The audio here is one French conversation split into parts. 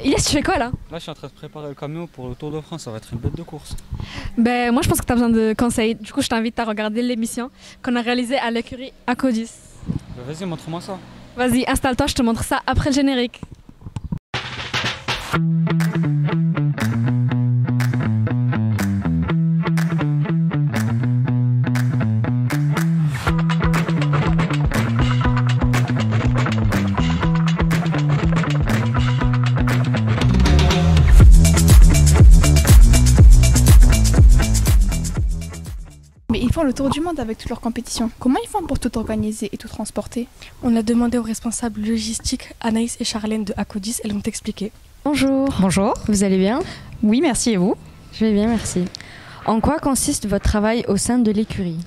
Ilias, tu fais quoi là? Là, je suis en train de préparer le camion pour le Tour de France. Ça va être une bête de course. Ben, moi je pense que tu as besoin de conseils. Du coup, je t'invite à regarder l'émission qu'on a réalisée à l'écurie Acodis. Vas-y, montre-moi ça. Vas-y, installe-toi, je te montre ça après le générique. Mais ils font le tour du monde avec toutes leurs compétitions. Comment ils font pour tout organiser et tout transporter? On a demandé aux responsables logistiques Anaïs et Charlène de Acodis, elles vont t'expliquer. Bonjour. Bonjour. Vous allez bien? Oui, merci, et vous? Je vais bien, merci. En quoi consiste votre travail au sein de l'écurie?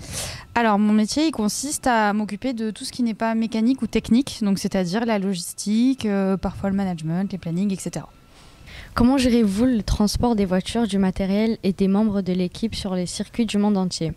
Alors, mon métier, il consiste à m'occuper de tout ce qui n'est pas mécanique ou technique, donc c'est-à-dire la logistique, parfois le management, les plannings, etc. Comment gérez-vous le transport des voitures, du matériel et des membres de l'équipe sur les circuits du monde entier?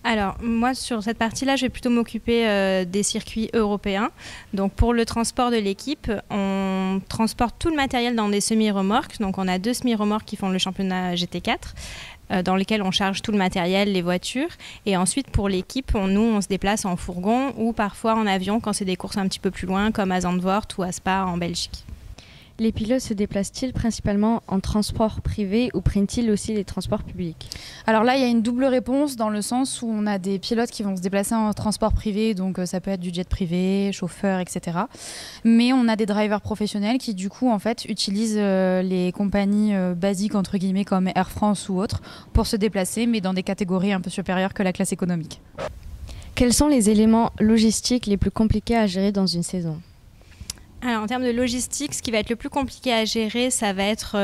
Alors, moi, sur cette partie-là, je vais plutôt m'occuper des circuits européens. Donc, pour le transport de l'équipe, on transporte tout le matériel dans des semi-remorques. Donc, on a 2 semi-remorques qui font le championnat GT4, dans lesquels on charge tout le matériel, les voitures. Et ensuite, pour l'équipe, on se déplace en fourgon ou parfois en avion quand c'est des courses un petit peu plus loin, comme à Zandvoort ou à Spa en Belgique. Les pilotes se déplacent-ils principalement en transport privé ou prennent-ils aussi les transports publics? Alors là, il y a une double réponse dans le sens où on a des pilotes qui vont se déplacer en transport privé, donc ça peut être du jet privé, chauffeur, etc. Mais on a des drivers professionnels qui, du coup, en fait, utilisent les compagnies basiques, entre guillemets, comme Air France ou autres, pour se déplacer, mais dans des catégories un peu supérieures que la classe économique. Quels sont les éléments logistiques les plus compliqués à gérer dans une saison? Alors, en termes de logistique, ce qui va être le plus compliqué à gérer, ça va être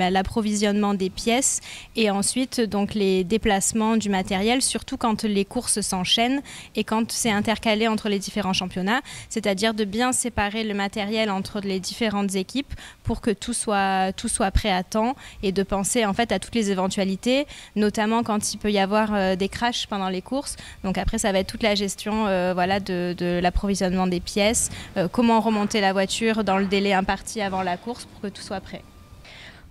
l'approvisionnement des pièces et ensuite donc les déplacements du matériel, surtout quand les courses s'enchaînent et quand c'est intercalé entre les différents championnats, c'est-à-dire de bien séparer le matériel entre les différentes équipes pour que tout soit prêt à temps et de penser en fait à toutes les éventualités, notamment quand il peut y avoir des crashs pendant les courses. Donc après, ça va être toute la gestion de l'approvisionnement des pièces, comment remonter la voiture dans le délai imparti avant la course pour que tout soit prêt.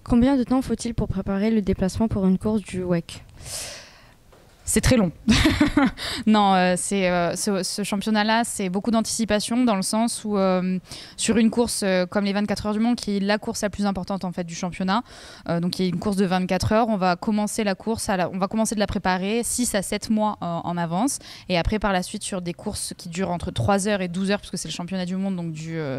Combien de temps faut-il pour préparer le déplacement pour une course du WEC? C'est très long. Non, ce championnat-là, c'est beaucoup d'anticipation dans le sens où sur une course comme les 24 heures du Mans, qui est la course la plus importante en fait du championnat, donc il y a une course de 24 heures, on va commencer la course, on va commencer de la préparer 6 à 7 mois en avance et après par la suite sur des courses qui durent entre 3 heures et 12 heures parce que c'est le championnat du monde donc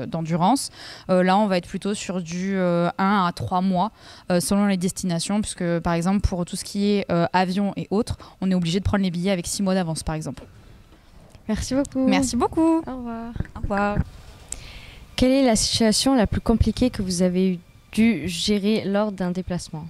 d'endurance. Là, on va être plutôt sur du 1 à 3 mois selon les destinations puisque par exemple pour tout ce qui est avion et autres, on est obligé de prendre les billets avec 6 mois d'avance, par exemple. Merci beaucoup. Merci beaucoup. Au revoir. Au revoir. Quelle est la situation la plus compliquée que vous avez dû gérer lors d'un déplacement?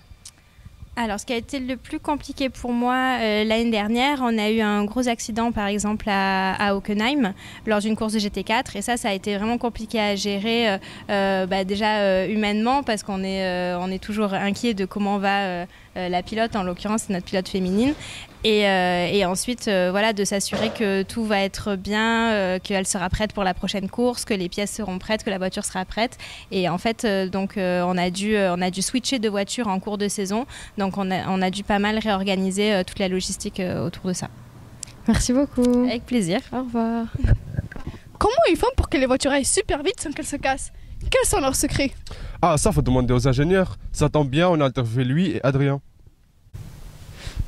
Alors, ce qui a été le plus compliqué pour moi l'année dernière, on a eu un gros accident, par exemple, à Hockenheim, lors d'une course de GT4. Et ça a été vraiment compliqué à gérer, déjà humainement, parce qu'on est toujours inquiet de comment va la pilote, en l'occurrence, c'est notre pilote féminine. Et ensuite, de s'assurer que tout va être bien, qu'elle sera prête pour la prochaine course, que les pièces seront prêtes, que la voiture sera prête. Et en fait, on a dû switcher de voiture en cours de saison. Donc, on a dû pas mal réorganiser toute la logistique autour de ça. Merci beaucoup. Avec plaisir. Au revoir. Comment ils font pour que les voitures aillent super vite sans qu'elles se cassent? Quels sont leurs secrets? Ah, ça, faut demander aux ingénieurs. Ça tombe bien, on a interviewé lui et Adrien.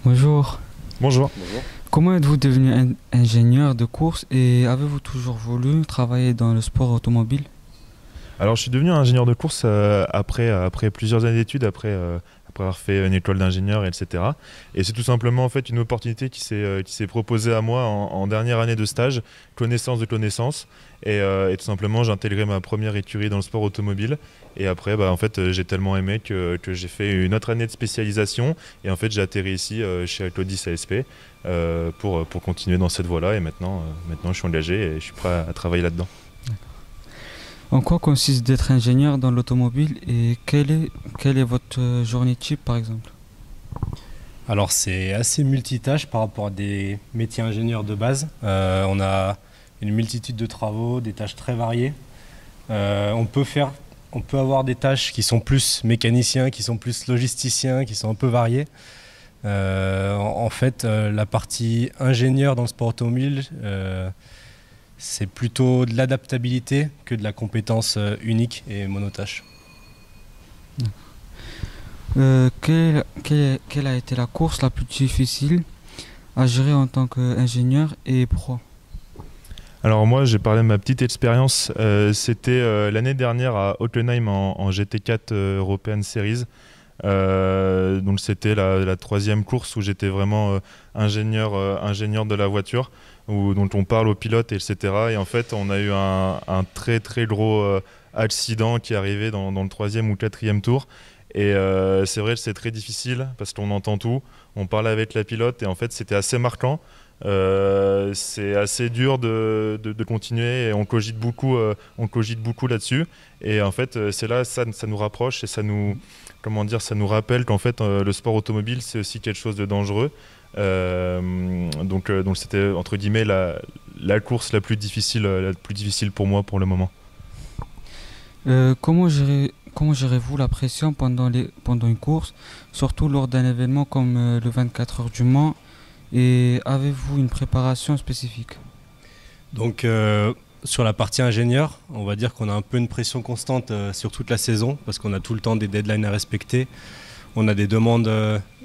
Bonjour. Bonjour. Comment êtes-vous devenu ingénieur de course et avez-vous toujours voulu travailler dans le sport automobile? Alors, je suis devenu ingénieur de course après plusieurs années d'études, après avoir fait une école d'ingénieur, etc. Et c'est tout simplement en fait une opportunité qui s'est proposée à moi en dernière année de stage, connaissance de connaissances. Et tout simplement, j'ai intégré ma première écurie dans le sport automobile. Et après, en fait, j'ai tellement aimé que j'ai fait une autre année de spécialisation. Et en fait, j'ai atterri ici chez Acodis ASP pour continuer dans cette voie-là. Et maintenant, je suis engagé et je suis prêt à travailler là-dedans. En quoi consiste d'être ingénieur dans l'automobile et quelle est votre journée type par exemple? Alors c'est assez multitâche par rapport à des métiers ingénieurs de base. On a une multitude de travaux, des tâches très variées. On peut faire on peut avoir des tâches qui sont plus mécaniciens, qui sont plus logisticiens, qui sont un peu variées. En fait, la partie ingénieur dans le sport automobile, c'est plutôt de l'adaptabilité que de la compétence unique et monotâche. Quelle a été la course la plus difficile à gérer en tant qu'ingénieur et pro? Alors moi, j'ai parlé de ma petite expérience. C'était l'année dernière à Hockenheim en GT4 European Series. Donc c'était la troisième course où j'étais vraiment ingénieur de la voiture, dont on parle au pilote, etc. Et en fait, on a eu un très très gros accident qui est arrivé dans le troisième ou quatrième tour. Et c'est vrai que c'est très difficile parce qu'on entend tout, on parle avec la pilote et en fait c'était assez marquant. C'est assez dur de continuer et on cogite beaucoup là-dessus. Et en fait c'est là, ça nous rapproche et ça nous rappelle qu'en fait le sport automobile c'est aussi quelque chose de dangereux. Donc c'était entre guillemets la course la plus difficile pour moi pour le moment. Comment gérez-vous la pression pendant une course, surtout lors d'un événement comme le 24 heures du Mans, et avez-vous une préparation spécifique? Donc sur la partie ingénieur, on va dire qu'on a un peu une pression constante sur toute la saison parce qu'on a tout le temps des deadlines à respecter, on a des demandes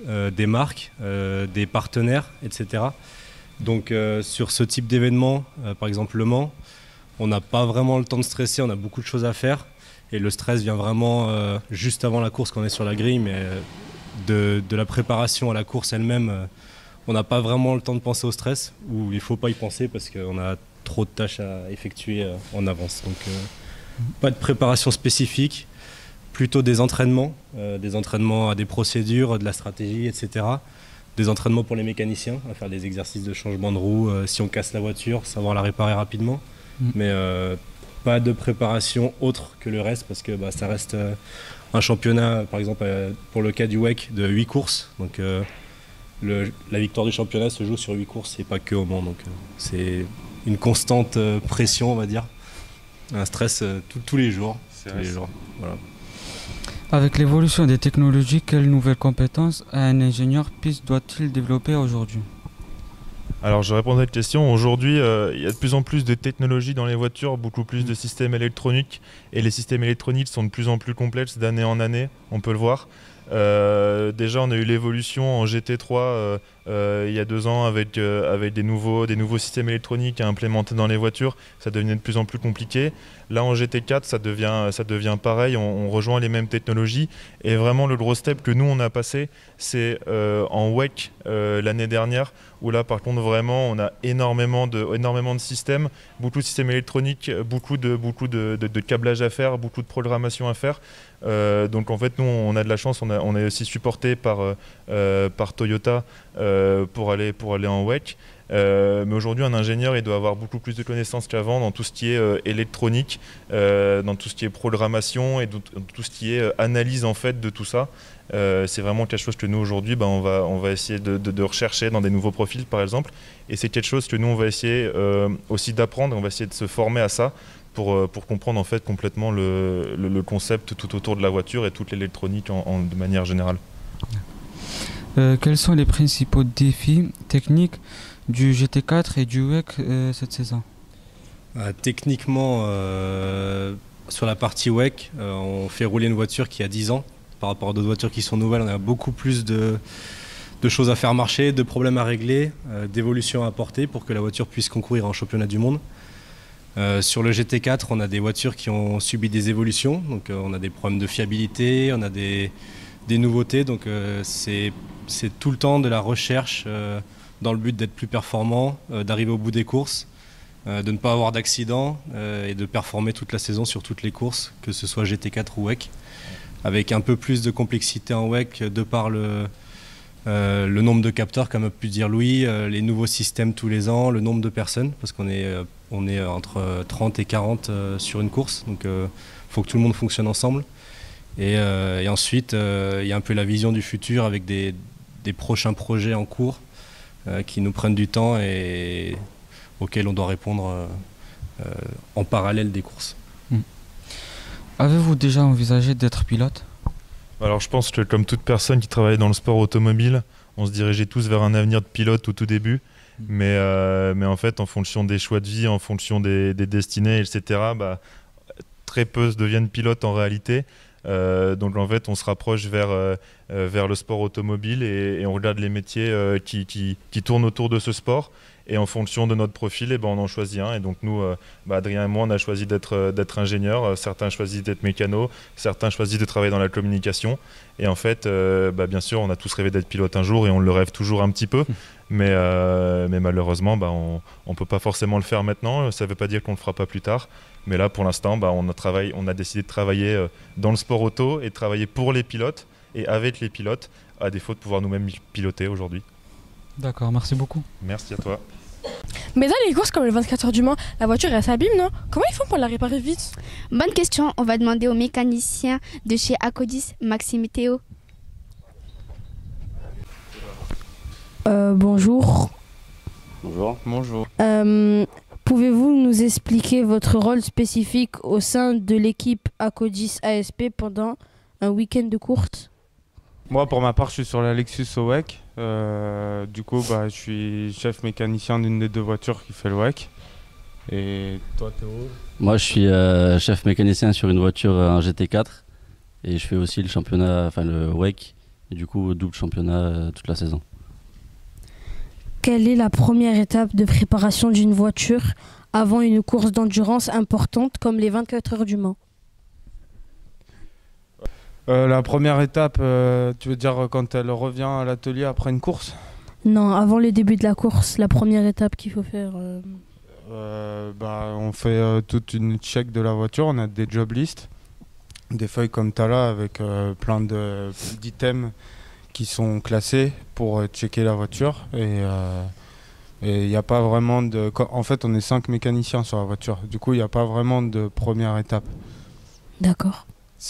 des marques, des partenaires, etc. Donc sur ce type d'événement, par exemple Le Mans, on n'a pas vraiment le temps de stresser, on a beaucoup de choses à faire. Et le stress vient vraiment juste avant la course quand on est sur la grille, mais de la préparation à la course elle-même, on n'a pas vraiment le temps de penser au stress, ou il ne faut pas y penser parce qu'on a trop de tâches à effectuer en avance. Donc pas de préparation spécifique, plutôt des entraînements à des procédures, de la stratégie, etc. Des entraînements pour les mécaniciens, à faire des exercices de changement de roue, si on casse la voiture, savoir la réparer rapidement. Mais pas de préparation autre que le reste parce que ça reste un championnat, par exemple pour le cas du WEC, de 8 courses. Donc la victoire du championnat se joue sur 8 courses et pas que au Mans. Donc c'est une constante pression, on va dire. Un stress tous les jours. Voilà. Avec l'évolution des technologies, quelles nouvelles compétences un ingénieur piste doit-il développer aujourd'hui? Alors je réponds à cette question. Aujourd'hui, il y a de plus en plus de technologies dans les voitures, beaucoup plus de systèmes électroniques. Et les systèmes électroniques sont de plus en plus complexes d'année en année, on peut le voir. Déjà, on a eu l'évolution en GT3 il y a 2 ans avec des nouveaux systèmes électroniques à implémenter dans les voitures. Ça devenait de plus en plus compliqué. Là, en GT4, ça devient pareil. On rejoint les mêmes technologies. Et vraiment, le gros step que nous, on a passé, c'est en WEC l'année dernière, où là, par contre, vraiment, on a énormément de systèmes, beaucoup de systèmes électroniques, beaucoup de câblage à faire, beaucoup de programmation à faire. Donc en fait nous on a de la chance, on est aussi supporté par Toyota pour aller en WEC. Mais aujourd'hui un ingénieur il doit avoir beaucoup plus de connaissances qu'avant dans tout ce qui est électronique, dans tout ce qui est programmation et dans tout ce qui est analyse en fait de tout ça. C'est vraiment quelque chose que nous aujourd'hui on va essayer de rechercher dans des nouveaux profils par exemple, et c'est quelque chose que nous on va essayer aussi d'apprendre, on va essayer de se former à ça pour comprendre en fait complètement le concept tout autour de la voiture et toute l'électronique de manière générale. Quels sont les principaux défis techniques du GT4 et du WEC cette saison? Techniquement, sur la partie WEC, on fait rouler une voiture qui a 10 ans. Par rapport à d'autres voitures qui sont nouvelles, on a beaucoup plus de choses à faire marcher, de problèmes à régler, d'évolutions à apporter pour que la voiture puisse concourir en championnat du monde. Sur le GT4, on a des voitures qui ont subi des évolutions, donc on a des problèmes de fiabilité, on a des nouveautés, donc c'est tout le temps de la recherche dans le but d'être plus performant, d'arriver au bout des courses, de ne pas avoir d'accident et de performer toute la saison sur toutes les courses, que ce soit GT4 ou WEC, avec un peu plus de complexité en WEC de par le nombre de capteurs, comme a pu dire Louis, les nouveaux systèmes tous les ans, le nombre de personnes, parce qu'on est entre 30 et 40 sur une course, donc il faut que tout le monde fonctionne ensemble. Et ensuite, il y a un peu la vision du futur avec des prochains projets en cours qui nous prennent du temps et auxquels on doit répondre en parallèle des courses. Avez-vous déjà envisagé d'être pilote? Alors je pense que comme toute personne qui travaille dans le sport automobile, on se dirigeait tous vers un avenir de pilote au tout début. Mais en fait, en fonction des choix de vie, en fonction des destinées, etc., très peu deviennent pilotes en réalité. Donc en fait, on se rapproche vers le sport automobile et on regarde les métiers qui tournent autour de ce sport. Et en fonction de notre profil, on en choisit un. Et donc nous, Adrien et moi, on a choisi d'être ingénieurs. Certains choisissent d'être mécanos, certains choisissent de travailler dans la communication. Et en fait, bien sûr, on a tous rêvé d'être pilote un jour et on le rêve toujours un petit peu. Mais malheureusement, on ne peut pas forcément le faire maintenant. Ça ne veut pas dire qu'on ne le fera pas plus tard. Mais là, pour l'instant, on a décidé de travailler dans le sport auto et de travailler pour les pilotes et avec les pilotes, à défaut de pouvoir nous-mêmes piloter aujourd'hui. D'accord, merci beaucoup. Merci à toi. Mais dans les courses comme les 24 heures du Mans, la voiture elle s'abîme, non? Comment ils font pour la réparer vite? Bonne question, on va demander au mécanicien de chez Acodis, Maxime et Théo. Bonjour. Bonjour. Bonjour. Pouvez-vous nous expliquer votre rôle spécifique au sein de l'équipe Acodis ASP pendant un week-end de course? Moi, pour ma part, je suis sur la Lexus WEC. Du coup, je suis chef mécanicien d'une des deux voitures qui fait le WEC. Et toi, Théo? Moi, je suis chef mécanicien sur une voiture en GT4. Et je fais aussi le championnat, le WEC. Et du coup, double championnat toute la saison. Quelle est la première étape de préparation d'une voiture avant une course d'endurance importante comme les 24 heures du Mans? La première étape, tu veux dire quand elle revient à l'atelier après une course? Non, avant le début de la course, la première étape qu'il faut faire. On fait toute une check de la voiture, on a des job lists, des feuilles comme tu as là avec plein d'items qui sont classés pour checker la voiture. Et il n'y a pas vraiment de... En fait, on est 5 mécaniciens sur la voiture, du coup, il n'y a pas vraiment de première étape. D'accord.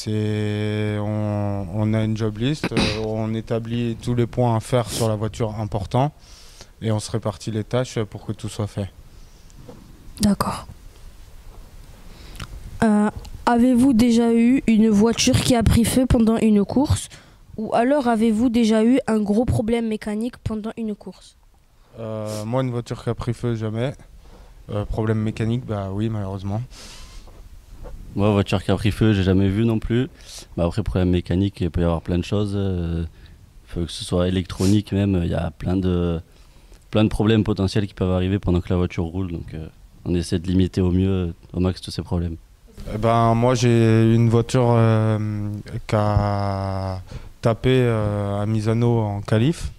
On a une job list, on établit tous les points à faire sur la voiture importants et on se répartit les tâches pour que tout soit fait. D'accord. Avez-vous déjà eu une voiture qui a pris feu pendant une course ou alors avez-vous déjà eu un gros problème mécanique pendant une course? Moi, une voiture qui a pris feu, jamais. Problème mécanique, oui, malheureusement. Moi, voiture qui a pris feu, j'ai jamais vu non plus. Après, problème mécanique, il peut y avoir plein de choses. Faut que ce soit électronique même. Il y a plein de problèmes potentiels qui peuvent arriver pendant que la voiture roule. Donc, on essaie de limiter au mieux, au max, tous ces problèmes. Moi, j'ai une voiture qui a tapé à Misano en qualif.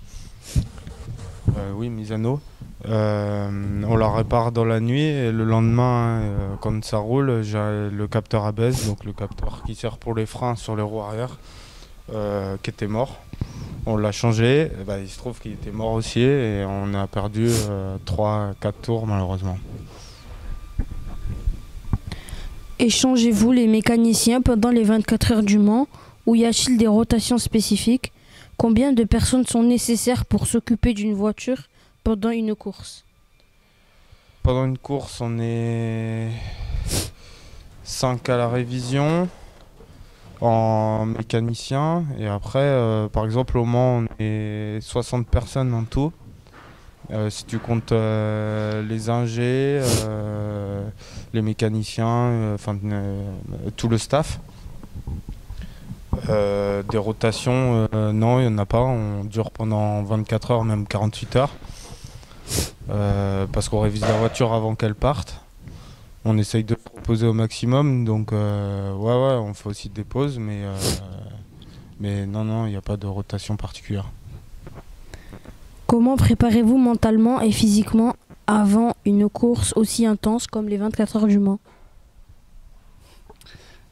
Oui, Misano. On la répare dans la nuit et le lendemain, quand ça roule, j'ai le capteur ABS, donc le capteur qui sert pour les freins sur les roues arrière, qui était mort. On l'a changé, il se trouve qu'il était mort aussi et on a perdu 3-4 tours malheureusement. Échangez-vous les mécaniciens pendant les 24 heures du Mans ou y a-t-il des rotations spécifiques? Combien de personnes sont nécessaires pour s'occuper d'une voiture pendant une course? Pendant une course, on est 5 à la révision en mécanicien et après, par exemple, au Mans, on est 60 personnes en tout. Si tu comptes les ingés, les mécaniciens, tout le staff. Des rotations, non, il n'y en a pas. On dure pendant 24 heures, même 48 heures. Parce qu'on révise la voiture avant qu'elle parte. On essaye de se reposer au maximum. Donc, on fait aussi des pauses. Mais non, il n'y a pas de rotation particulière. Comment préparez-vous mentalement et physiquement avant une course aussi intense comme les 24 heures du Mans?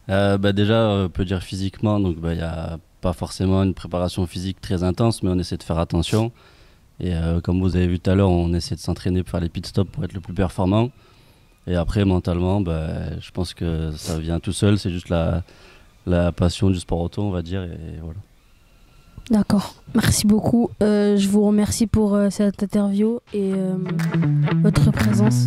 Déjà, on peut dire physiquement, donc il n'y a pas forcément une préparation physique très intense, mais on essaie de faire attention. Et comme vous avez vu tout à l'heure, on essaie de s'entraîner pour faire les pit stops pour être le plus performant. Et après, mentalement, je pense que ça vient tout seul, c'est juste la passion du sport auto, on va dire, et voilà. D'accord, merci beaucoup. Je vous remercie pour cette interview et votre présence.